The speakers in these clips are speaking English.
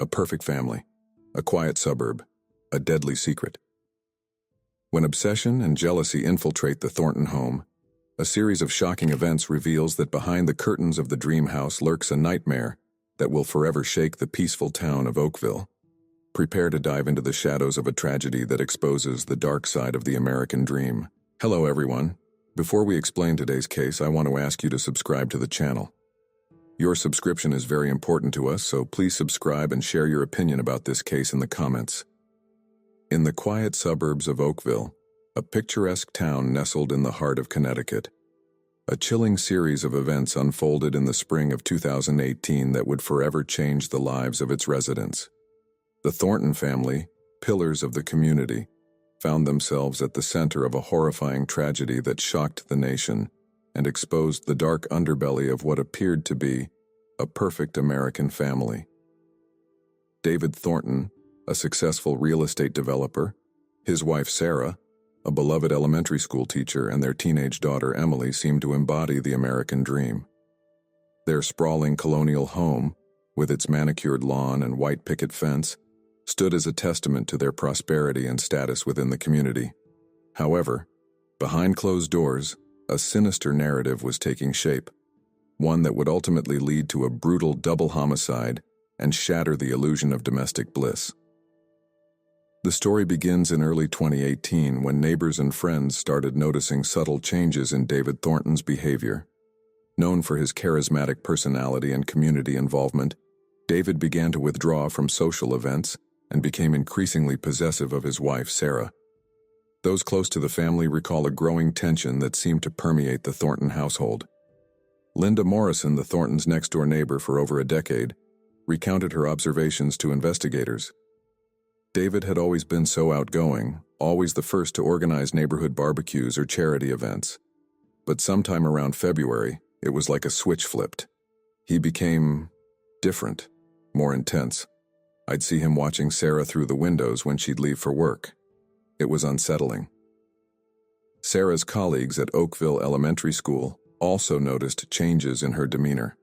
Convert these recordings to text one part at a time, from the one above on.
a perfect family, a quiet suburb, a deadly secret. When obsession and jealousy infiltrate the Thornton home, a series of shocking events reveals that behind the curtains of the dream house lurks a nightmare that will forever shake the peaceful town of Oakville. Prepare to dive into the shadows of a tragedy that exposes the dark side of the American dream. Hello everyone. Before we explain today's case, I want to ask you to subscribe to the channel. Your subscription is very important to us, so please subscribe and share your opinion about this case in the comments. In the quiet suburbs of Oakville, a picturesque town nestled in the heart of Connecticut, a chilling series of events unfolded in the spring of 2018 that would forever change the lives of its residents. The Thornton family, pillars of the community, found themselves at the center of a horrifying tragedy that shocked the nation and exposed the dark underbelly of what appeared to be a perfect American family. David Thornton, a successful real estate developer, his wife Sarah, a beloved elementary school teacher, and their teenage daughter Emily seemed to embody the American dream. Their sprawling colonial home, with its manicured lawn and white picket fence, stood as a testament to their prosperity and status within the community. However, behind closed doors, a sinister narrative was taking shape, one that would ultimately lead to a brutal double homicide and shatter the illusion of domestic bliss. The story begins in early 2018 when neighbors and friends started noticing subtle changes in David Thornton's behavior. Known for his charismatic personality and community involvement, David began to withdraw from social events and became increasingly possessive of his wife, Sarah. Those close to the family recall a growing tension that seemed to permeate the Thornton household. Linda Morrison, the Thorntons' next-door neighbor for over a decade, recounted her observations to investigators. David had always been so outgoing, always the first to organize neighborhood barbecues or charity events. But sometime around February, it was like a switch flipped. He became different, more intense. I'd see him watching Sarah through the windows when she'd leave for work. It was unsettling. Sarah's colleagues at Oakville Elementary School also noticed changes in her demeanor.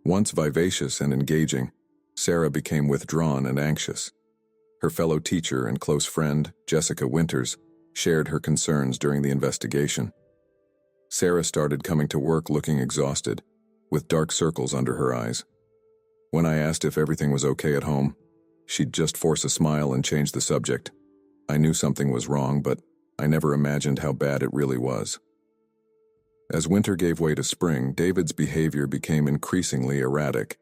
Once vivacious and engaging, Sarah became withdrawn and anxious. Her fellow teacher and close friend, Jessica Winters, shared her concerns during the investigation. Sarah started coming to work looking exhausted, with dark circles under her eyes. When I asked if everything was okay at home, she'd just force a smile and change the subject. I knew something was wrong, but I never imagined how bad it really was. As winter gave way to spring, David's behavior became increasingly erratic.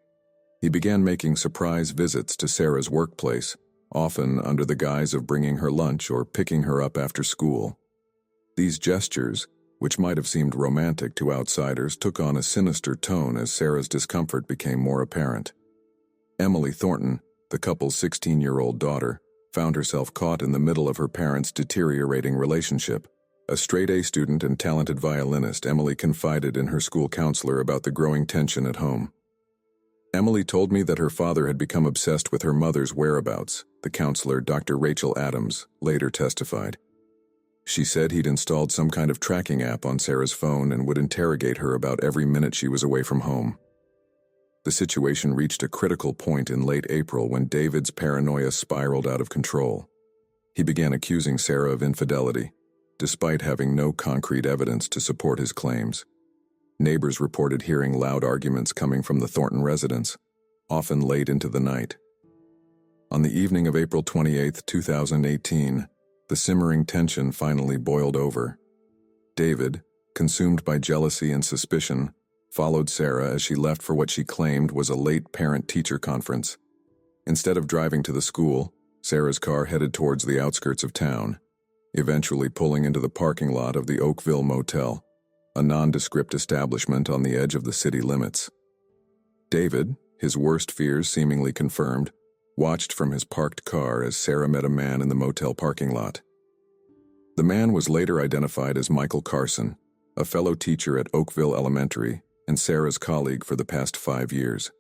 He began making surprise visits to Sarah's workplace, often under the guise of bringing her lunch or picking her up after school. These gestures, which might have seemed romantic to outsiders, took on a sinister tone as Sarah's discomfort became more apparent. Emily Thornton, the couple's 16-year-old daughter, found herself caught in the middle of her parents' deteriorating relationship. A straight-A student and talented violinist, Emily confided in her school counselor about the growing tension at home. Emily told me that her father had become obsessed with her mother's whereabouts, the counselor, Dr. Rachel Adams, later testified. She said he'd installed some kind of tracking app on Sarah's phone and would interrogate her about every minute she was away from home. The situation reached a critical point in late April when David's paranoia spiraled out of control. He began accusing Sarah of infidelity, despite having no concrete evidence to support his claims. Neighbors reported hearing loud arguments coming from the Thornton residence, often late into the night. On the evening of April 28, 2018, the simmering tension finally boiled over. David, consumed by jealousy and suspicion, followed Sarah as she left for what she claimed was a late parent-teacher conference. Instead of driving to the school, Sarah's car headed towards the outskirts of town, eventually pulling into the parking lot of the Oakville Motel, a nondescript establishment on the edge of the city limits. David, his worst fears seemingly confirmed, watched from his parked car as Sarah met a man in the motel parking lot. The man was later identified as Michael Carson, a fellow teacher at Oakville Elementary and Sarah's colleague for the past 5 years.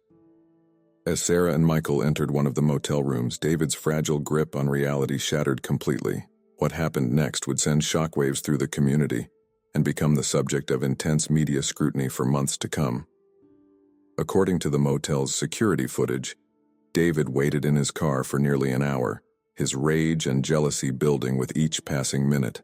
As Sarah and Michael entered one of the motel rooms, David's fragile grip on reality shattered completely. What happened next would send shockwaves through the community and become the subject of intense media scrutiny for months to come. According to the motel's security footage, David waited in his car for nearly an hour, his rage and jealousy building with each passing minute.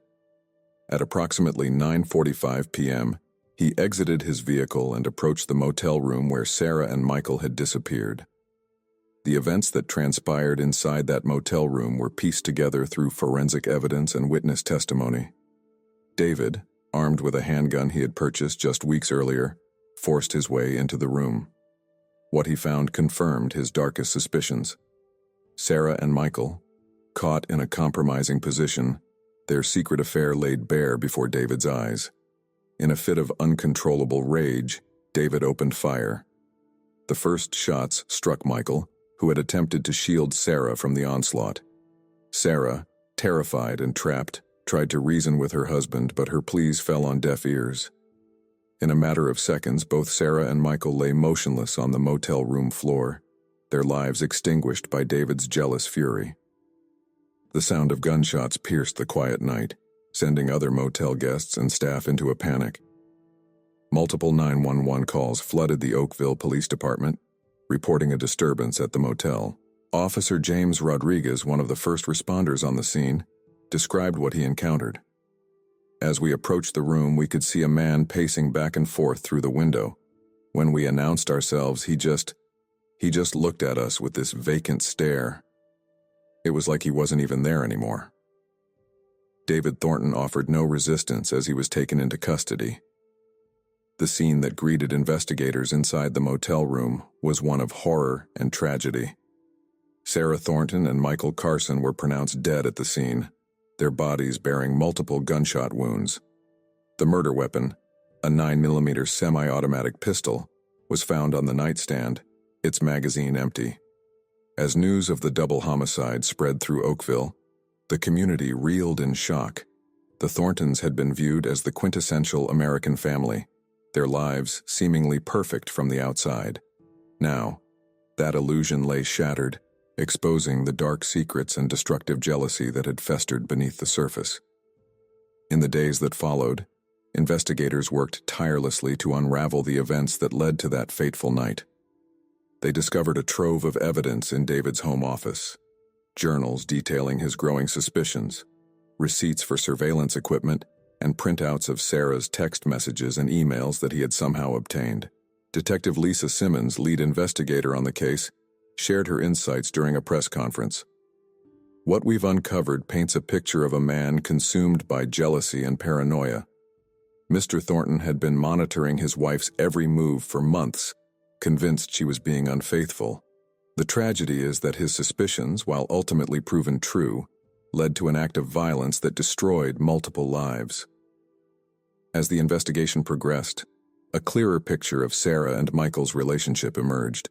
At approximately 9:45 p.m., he exited his vehicle and approached the motel room where Sarah and Michael had disappeared. The events that transpired inside that motel room were pieced together through forensic evidence and witness testimony. David, armed with a handgun he had purchased just weeks earlier, forced his way into the room. What he found confirmed his darkest suspicions. Sarah and Michael, caught in a compromising position, their secret affair laid bare before David's eyes. In a fit of uncontrollable rage, David opened fire. The first shots struck Michael, who had attempted to shield Sarah from the onslaught. Sarah, terrified and trapped, tried to reason with her husband, but her pleas fell on deaf ears. In a matter of seconds, both Sarah and Michael lay motionless on the motel room floor, their lives extinguished by David's jealous fury. The sound of gunshots pierced the quiet night, sending other motel guests and staff into a panic. Multiple 911 calls flooded the Oakville Police Department, reporting a disturbance at the motel. Officer James Rodriguez, one of the first responders on the scene, described what he encountered. As we approached the room, we could see a man pacing back and forth through the window. When we announced ourselves, he just looked at us with this vacant stare. It was like he wasn't even there anymore. David Thornton offered no resistance as he was taken into custody. The scene that greeted investigators inside the motel room was one of horror and tragedy. Sarah Thornton and Michael Carson were pronounced dead at the scene, their bodies bearing multiple gunshot wounds. The murder weapon, a 9mm semi-automatic pistol, was found on the nightstand, its magazine empty. As news of the double homicide spread through Oakville, the community reeled in shock. The Thorntons had been viewed as the quintessential American family, their lives seemingly perfect from the outside. Now, that illusion lay shattered, exposing the dark secrets and destructive jealousy that had festered beneath the surface. In the days that followed, investigators worked tirelessly to unravel the events that led to that fateful night. They discovered a trove of evidence in David's home office: journals detailing his growing suspicions, receipts for surveillance equipment, and printouts of Sarah's text messages and emails that he had somehow obtained. Detective Lisa Simmons, lead investigator on the case, shared her insights during a press conference. What we've uncovered paints a picture of a man consumed by jealousy and paranoia. Mr. Thornton had been monitoring his wife's every move for months, convinced she was being unfaithful. The tragedy is that his suspicions, while ultimately proven true, led to an act of violence that destroyed multiple lives. As the investigation progressed, a clearer picture of Sarah and Michael's relationship emerged.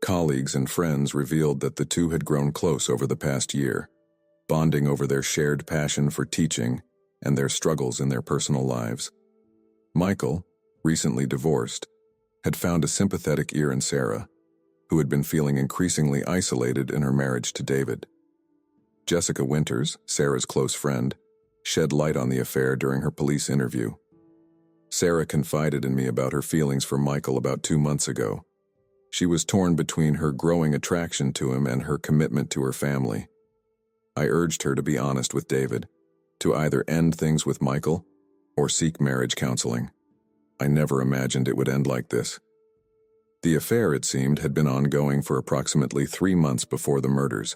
Colleagues and friends revealed that the two had grown close over the past year, bonding over their shared passion for teaching and their struggles in their personal lives. Michael, recently divorced, had found a sympathetic ear in Sarah, who had been feeling increasingly isolated in her marriage to David. Jessica Winters, Sarah's close friend, shed light on the affair during her police interview. Sarah confided in me about her feelings for Michael about 2 months ago. She was torn between her growing attraction to him and her commitment to her family. I urged her to be honest with David, to either end things with Michael or seek marriage counseling. I never imagined it would end like this. The affair, it seemed, had been ongoing for approximately 3 months before the murders.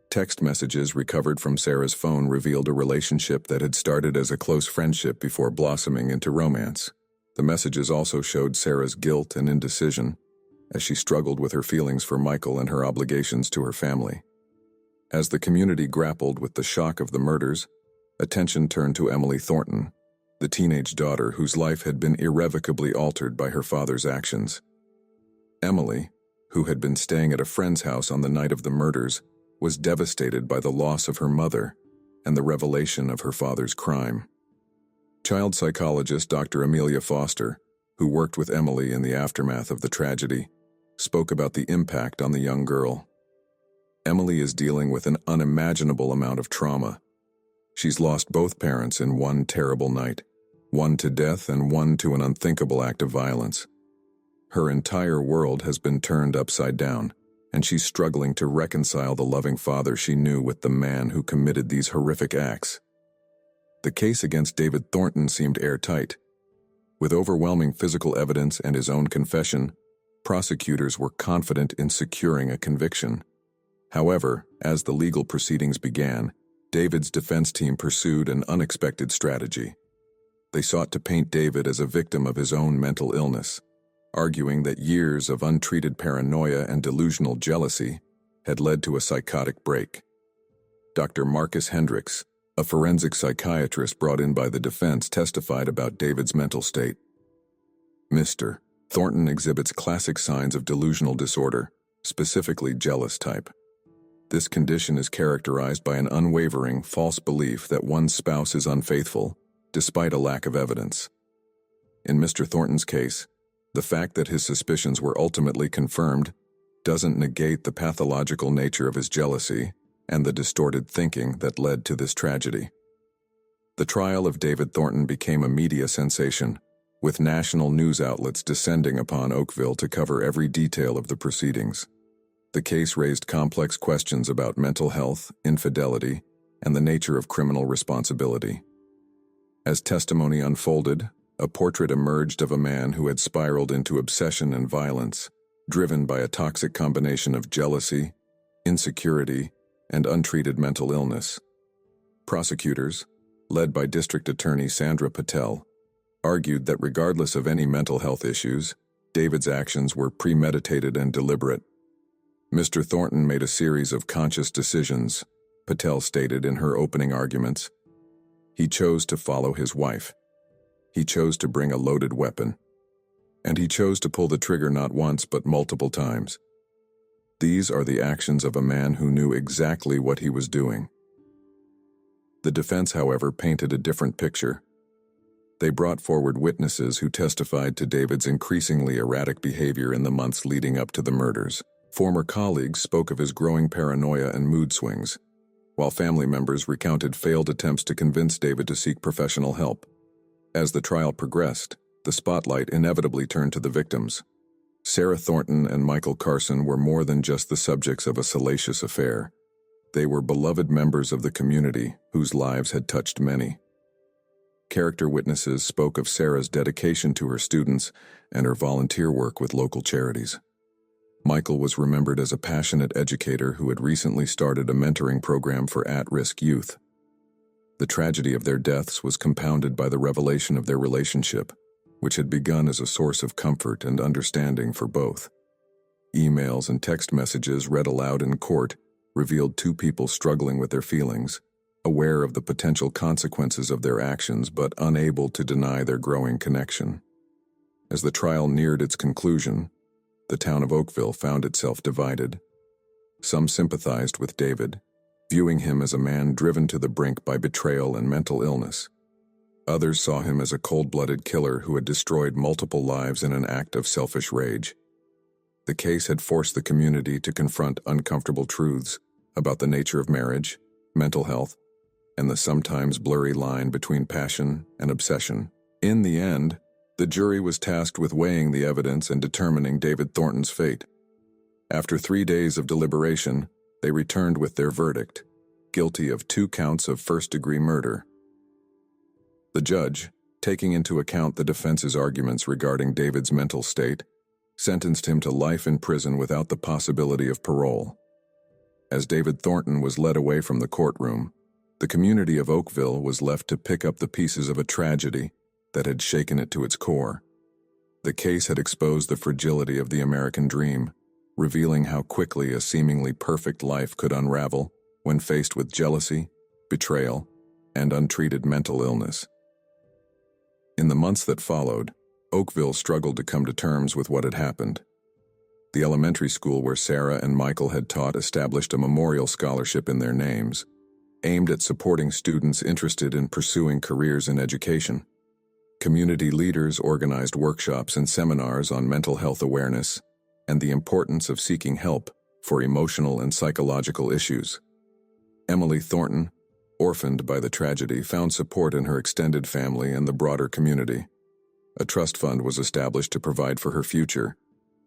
Text messages recovered from Sarah's phone revealed a relationship that had started as a close friendship before blossoming into romance. The messages also showed Sarah's guilt and indecision, as she struggled with her feelings for Michael and her obligations to her family. As the community grappled with the shock of the murders, attention turned to Emily Thornton, the teenage daughter whose life had been irrevocably altered by her father's actions. Emily, who had been staying at a friend's house on the night of the murders, was devastated by the loss of her mother and the revelation of her father's crime. Child psychologist Dr. Amelia Foster, who worked with Emily in the aftermath of the tragedy, spoke about the impact on the young girl. Emily is dealing with an unimaginable amount of trauma. She's lost both parents in one terrible night, one to death and one to an unthinkable act of violence. Her entire world has been turned upside down, and she's struggling to reconcile the loving father she knew with the man who committed these horrific acts. The case against David Thornton seemed airtight. With overwhelming physical evidence and his own confession, prosecutors were confident in securing a conviction. However, as the legal proceedings began, David's defense team pursued an unexpected strategy. They sought to paint David as a victim of his own mental illness, arguing that years of untreated paranoia and delusional jealousy had led to a psychotic break. Dr. Marcus Hendricks, a forensic psychiatrist brought in by the defense, testified about David's mental state. Mr. Thornton exhibits classic signs of delusional disorder, specifically jealous type. This condition is characterized by an unwavering, false belief that one's spouse is unfaithful, despite a lack of evidence. In Mr. Thornton's case, the fact that his suspicions were ultimately confirmed doesn't negate the pathological nature of his jealousy and the distorted thinking that led to this tragedy. The trial of David Thornton became a media sensation, with national news outlets descending upon Oakville to cover every detail of the proceedings. The case raised complex questions about mental health, infidelity, and the nature of criminal responsibility. As testimony unfolded, a portrait emerged of a man who had spiraled into obsession and violence, driven by a toxic combination of jealousy, insecurity, and untreated mental illness. Prosecutors, led by District Attorney Sandra Patel, argued that regardless of any mental health issues, David's actions were premeditated and deliberate. Mr. Thornton made a series of conscious decisions, Patel stated in her opening arguments. He chose to follow his wife. He chose to bring a loaded weapon. And he chose to pull the trigger not once but multiple times. These are the actions of a man who knew exactly what he was doing. The defense, however, painted a different picture. They brought forward witnesses who testified to David's increasingly erratic behavior in the months leading up to the murders. Former colleagues spoke of his growing paranoia and mood swings, while family members recounted failed attempts to convince David to seek professional help. As the trial progressed, the spotlight inevitably turned to the victims. Sarah Thornton and Michael Carson were more than just the subjects of a salacious affair. They were beloved members of the community whose lives had touched many. Character witnesses spoke of Sarah's dedication to her students and her volunteer work with local charities. Michael was remembered as a passionate educator who had recently started a mentoring program for at-risk youth. The tragedy of their deaths was compounded by the revelation of their relationship, which had begun as a source of comfort and understanding for both. Emails and text messages read aloud in court revealed two people struggling with their feelings, aware of the potential consequences of their actions but unable to deny their growing connection. As the trial neared its conclusion, the town of Oakville found itself divided. Some sympathized with David, viewing him as a man driven to the brink by betrayal and mental illness. Others saw him as a cold-blooded killer who had destroyed multiple lives in an act of selfish rage. The case had forced the community to confront uncomfortable truths about the nature of marriage, mental health, and the sometimes blurry line between passion and obsession. In the end, the jury was tasked with weighing the evidence and determining David Thornton's fate. After 3 days of deliberation, they returned with their verdict, guilty of 2 counts of first-degree murder. The judge, taking into account the defense's arguments regarding David's mental state, sentenced him to life in prison without the possibility of parole. As David Thornton was led away from the courtroom, the community of Oakville was left to pick up the pieces of a tragedy that had shaken it to its core. The case had exposed the fragility of the American dream, revealing how quickly a seemingly perfect life could unravel when faced with jealousy, betrayal, and untreated mental illness. In the months that followed, Oakville struggled to come to terms with what had happened. The elementary school where Sarah and Michael had taught established a memorial scholarship in their names, aimed at supporting students interested in pursuing careers in education. Community leaders organized workshops and seminars on mental health awareness and the importance of seeking help for emotional and psychological issues. Emily Thornton, orphaned by the tragedy, found support in her extended family and the broader community. A trust fund was established to provide for her future,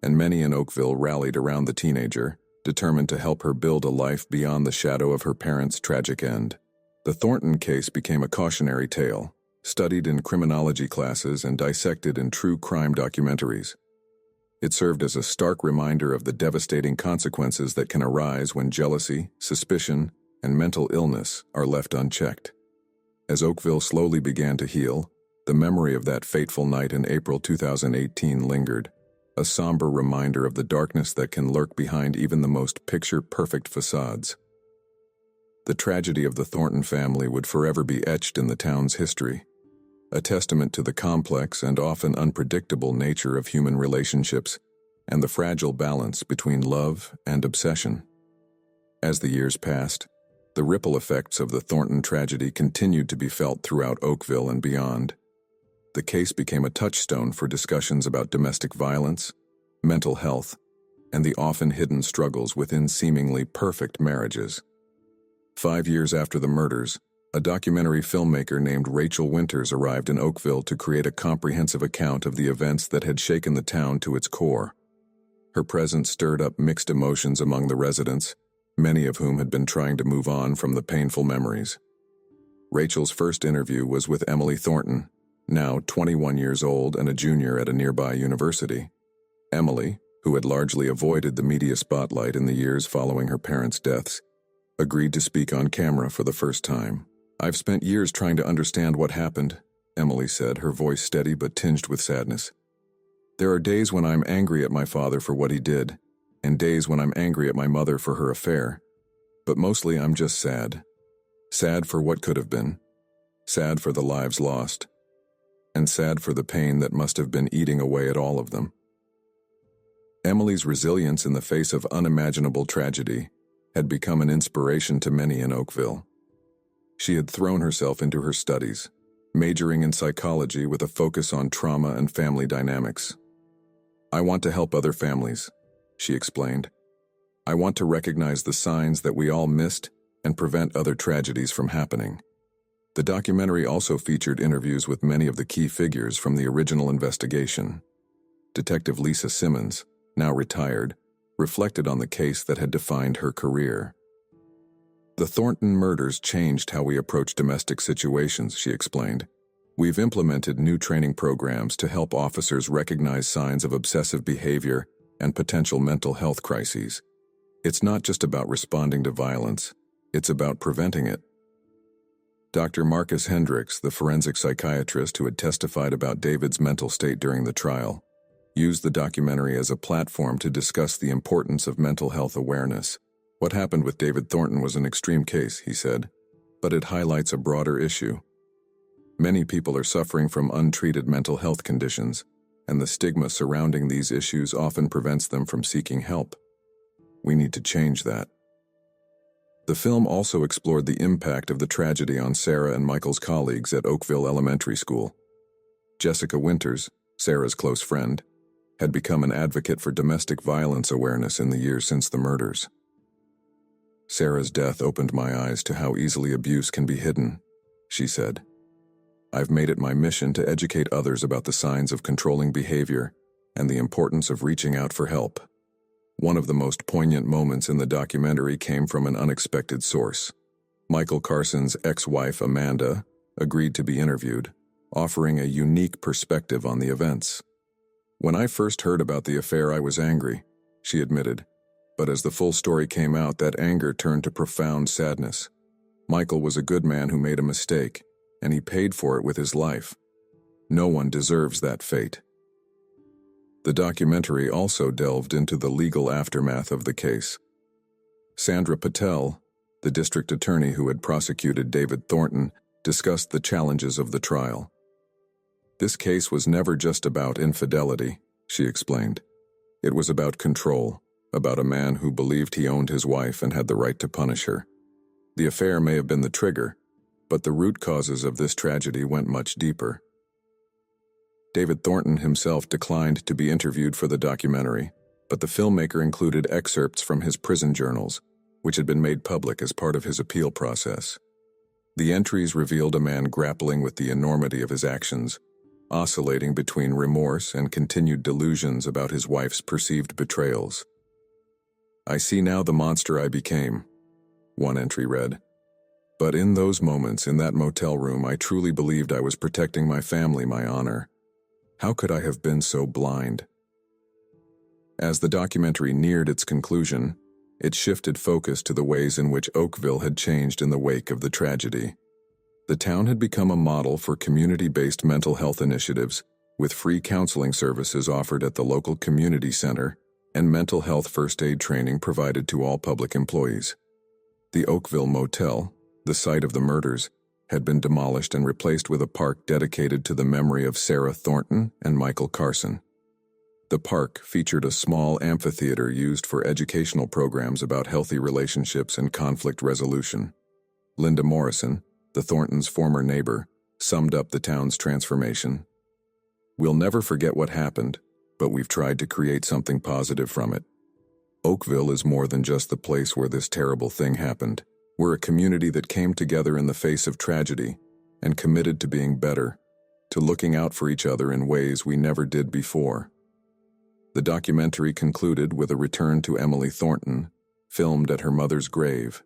and many in Oakville rallied around the teenager, determined to help her build a life beyond the shadow of her parents' tragic end. The Thornton case became a cautionary tale, studied in criminology classes and dissected in true crime documentaries. It served as a stark reminder of the devastating consequences that can arise when jealousy, suspicion, and mental illness are left unchecked. As Oakville slowly began to heal, the memory of that fateful night in April 2018 lingered, a somber reminder of the darkness that can lurk behind even the most picture-perfect facades. The tragedy of the Thornton family would forever be etched in the town's history, a testament to the complex and often unpredictable nature of human relationships and the fragile balance between love and obsession. As the years passed, the ripple effects of the Thornton tragedy continued to be felt throughout Oakville and beyond. The case became a touchstone for discussions about domestic violence, mental health, and the often hidden struggles within seemingly perfect marriages. 5 years after the murders, a documentary filmmaker named Rachel Winters arrived in Oakville to create a comprehensive account of the events that had shaken the town to its core. Her presence stirred up mixed emotions among the residents, many of whom had been trying to move on from the painful memories. Rachel's first interview was with Emily Thornton, now 21 years old and a junior at a nearby university. Emily, who had largely avoided the media spotlight in the years following her parents' deaths, agreed to speak on camera for the first time. "I've spent years trying to understand what happened," Emily said, her voice steady but tinged with sadness. "There are days when I'm angry at my father for what he did, and days when I'm angry at my mother for her affair. But mostly I'm just sad. Sad for what could have been. Sad for the lives lost. And sad for the pain that must have been eating away at all of them." Emily's resilience in the face of unimaginable tragedy had become an inspiration to many in Oakville. She had thrown herself into her studies, majoring in psychology with a focus on trauma and family dynamics. "I want to help other families," she explained. "I want to recognize the signs that we all missed and prevent other tragedies from happening." The documentary also featured interviews with many of the key figures from the original investigation. Detective Lisa Simmons, now retired, reflected on the case that had defined her career. "The Thornton murders changed how we approach domestic situations," she explained. "We've implemented new training programs to help officers recognize signs of obsessive behavior and potential mental health crises. It's not just about responding to violence, it's about preventing it." Dr. Marcus Hendricks, the forensic psychiatrist who had testified about David's mental state during the trial, used the documentary as a platform to discuss the importance of mental health awareness. "What happened with David Thornton was an extreme case," he said, "but it highlights a broader issue. Many people are suffering from untreated mental health conditions, and the stigma surrounding these issues often prevents them from seeking help. We need to change that." The film also explored the impact of the tragedy on Sarah and Michael's colleagues at Oakville Elementary School. Jessica Winters, Sarah's close friend, had become an advocate for domestic violence awareness in the years since the murders. "Sarah's death opened my eyes to how easily abuse can be hidden," she said. "I've made it my mission to educate others about the signs of controlling behavior and the importance of reaching out for help." One of the most poignant moments in the documentary came from an unexpected source. Michael Carson's ex-wife, Amanda, agreed to be interviewed, offering a unique perspective on the events. "When I first heard about the affair, I was angry," she admitted. "But as the full story came out, that anger turned to profound sadness. Michael was a good man who made a mistake, and he paid for it with his life. No one deserves that fate." The documentary also delved into the legal aftermath of the case. Sandra Patel, the district attorney who had prosecuted David Thornton, discussed the challenges of the trial. "This case was never just about infidelity," she explained. "It was about control, about a man who believed he owned his wife and had the right to punish her. The affair may have been the trigger, but the root causes of this tragedy went much deeper." David Thornton himself declined to be interviewed for the documentary, but the filmmaker included excerpts from his prison journals, which had been made public as part of his appeal process. The entries revealed a man grappling with the enormity of his actions, oscillating between remorse and continued delusions about his wife's perceived betrayals. "I see now the monster I became," one entry read. "But in those moments in that motel room, I truly believed I was protecting my family, my honor. How could I have been so blind?" As the documentary neared its conclusion, it shifted focus to the ways in which Oakville had changed in the wake of the tragedy. The town had become a model for community-based mental health initiatives, with free counseling services offered at the local community center and mental health first aid training provided to all public employees. The Oakville Motel, the site of the murders, had been demolished and replaced with a park dedicated to the memory of Sarah Thornton and Michael Carson. The park featured a small amphitheater used for educational programs about healthy relationships and conflict resolution. Linda Morrison, the Thorntons' former neighbor, summed up the town's transformation. "We'll never forget what happened, but we've tried to create something positive from it. Oakville is more than just the place where this terrible thing happened. We're a community that came together in the face of tragedy and committed to being better, to looking out for each other in ways we never did before." The documentary concluded with a return to Emily Thornton, filmed at her mother's grave.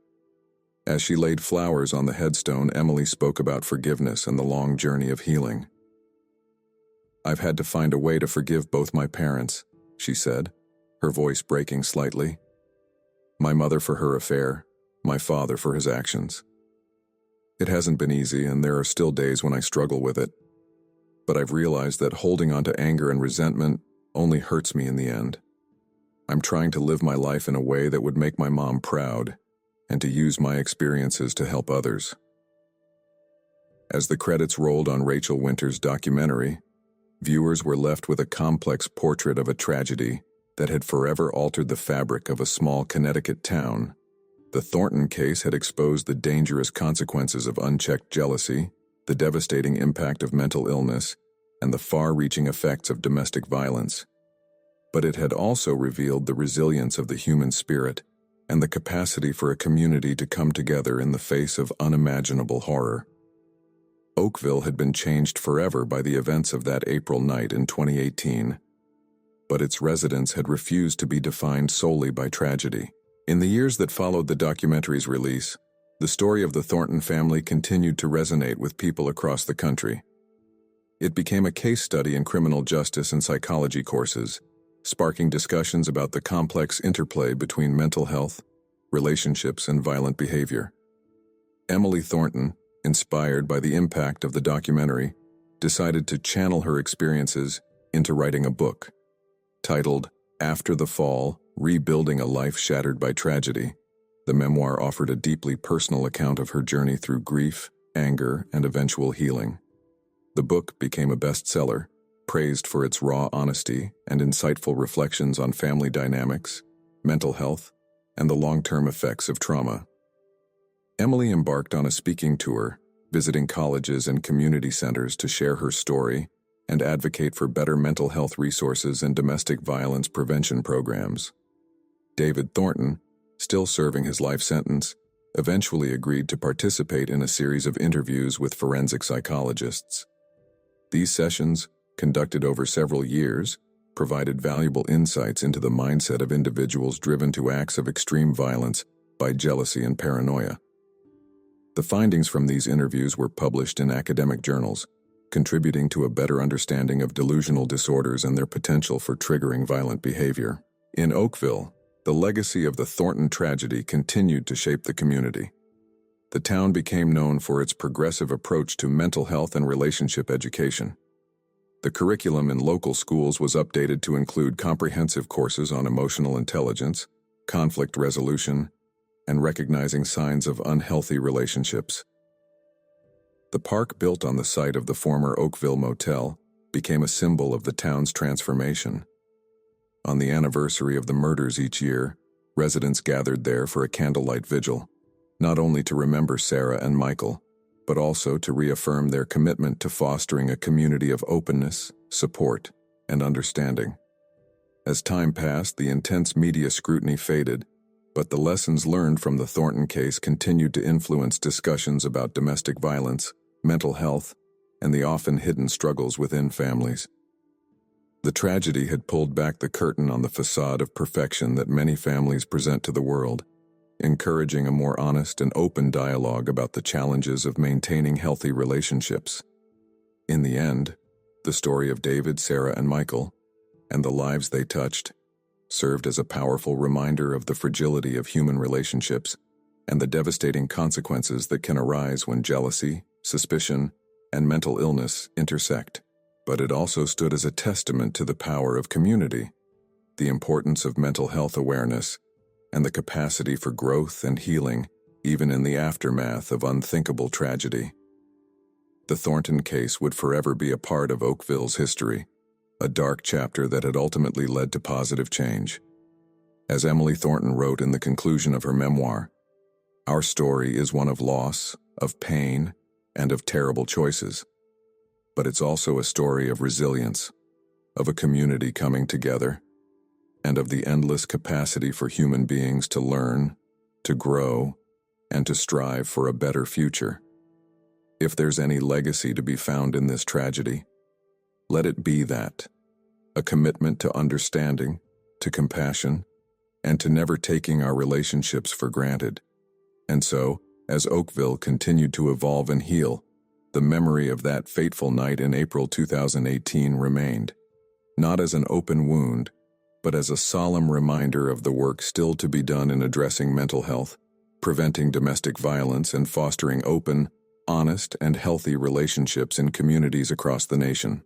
As she laid flowers on the headstone, Emily spoke about forgiveness and the long journey of healing. "I've had to find a way to forgive both my parents," she said, her voice breaking slightly. "My mother for her affair, my father for his actions. It hasn't been easy, and there are still days when I struggle with it. But I've realized that holding on to anger and resentment only hurts me in the end. I'm trying to live my life in a way that would make my mom proud, and to use my experiences to help others." As the credits rolled on Rachel Winter's documentary, viewers were left with a complex portrait of a tragedy that had forever altered the fabric of a small Connecticut town. The Thornton case had exposed the dangerous consequences of unchecked jealousy, the devastating impact of mental illness, and the far-reaching effects of domestic violence. But it had also revealed the resilience of the human spirit and the capacity for a community to come together in the face of unimaginable horror. Oakville had been changed forever by the events of that April night in 2018, but its residents had refused to be defined solely by tragedy. In the years that followed the documentary's release, the story of the Thornton family continued to resonate with people across the country. It became a case study in criminal justice and psychology courses, sparking discussions about the complex interplay between mental health, relationships, and violent behavior. Emily Thornton, inspired by the impact of the documentary, decided to channel her experiences into writing a book. Titled After the Fall, Rebuilding a Life Shattered by Tragedy, the memoir offered a deeply personal account of her journey through grief, anger, and eventual healing. The book became a bestseller, praised for its raw honesty and insightful reflections on family dynamics, mental health, and the long-term effects of trauma. Emily embarked on a speaking tour, visiting colleges and community centers to share her story and advocate for better mental health resources and domestic violence prevention programs. David Thornton, still serving his life sentence, eventually agreed to participate in a series of interviews with forensic psychologists. These sessions, conducted over several years, provided valuable insights into the mindset of individuals driven to acts of extreme violence by jealousy and paranoia. The findings from these interviews were published in academic journals, contributing to a better understanding of delusional disorders and their potential for triggering violent behavior. In Oakville, the legacy of the Thornton tragedy continued to shape the community. The town became known for its progressive approach to mental health and relationship education. The curriculum in local schools was updated to include comprehensive courses on emotional intelligence, conflict resolution, and recognizing signs of unhealthy relationships. The park built on the site of the former Oakville Motel became a symbol of the town's transformation. On the anniversary of the murders each year, residents gathered there for a candlelight vigil, not only to remember Sarah and Michael, but also to reaffirm their commitment to fostering a community of openness, support, and understanding. As time passed, the intense media scrutiny faded, but the lessons learned from the Thornton case continued to influence discussions about domestic violence, mental health, and the often hidden struggles within families. The tragedy had pulled back the curtain on the facade of perfection that many families present to the world, encouraging a more honest and open dialogue about the challenges of maintaining healthy relationships. In the end, the story of David, Sarah, and Michael, and the lives they touched, served as a powerful reminder of the fragility of human relationships and the devastating consequences that can arise when jealousy, suspicion, and mental illness intersect. But it also stood as a testament to the power of community, the importance of mental health awareness, and the capacity for growth and healing even in the aftermath of unthinkable tragedy. The Thornton case would forever be a part of Oakville's history, a dark chapter that had ultimately led to positive change. As Emily Thornton wrote in the conclusion of her memoir, "Our story is one of loss, of pain, and of terrible choices. But it's also a story of resilience, of a community coming together, and of the endless capacity for human beings to learn, to grow, and to strive for a better future. If there's any legacy to be found in this tragedy, let it be that, a commitment to understanding, to compassion, and to never taking our relationships for granted." And so, as Oakville continued to evolve and heal, the memory of that fateful night in April 2018 remained, not as an open wound, but as a solemn reminder of the work still to be done in addressing mental health, preventing domestic violence, and fostering open, honest, and healthy relationships in communities across the nation.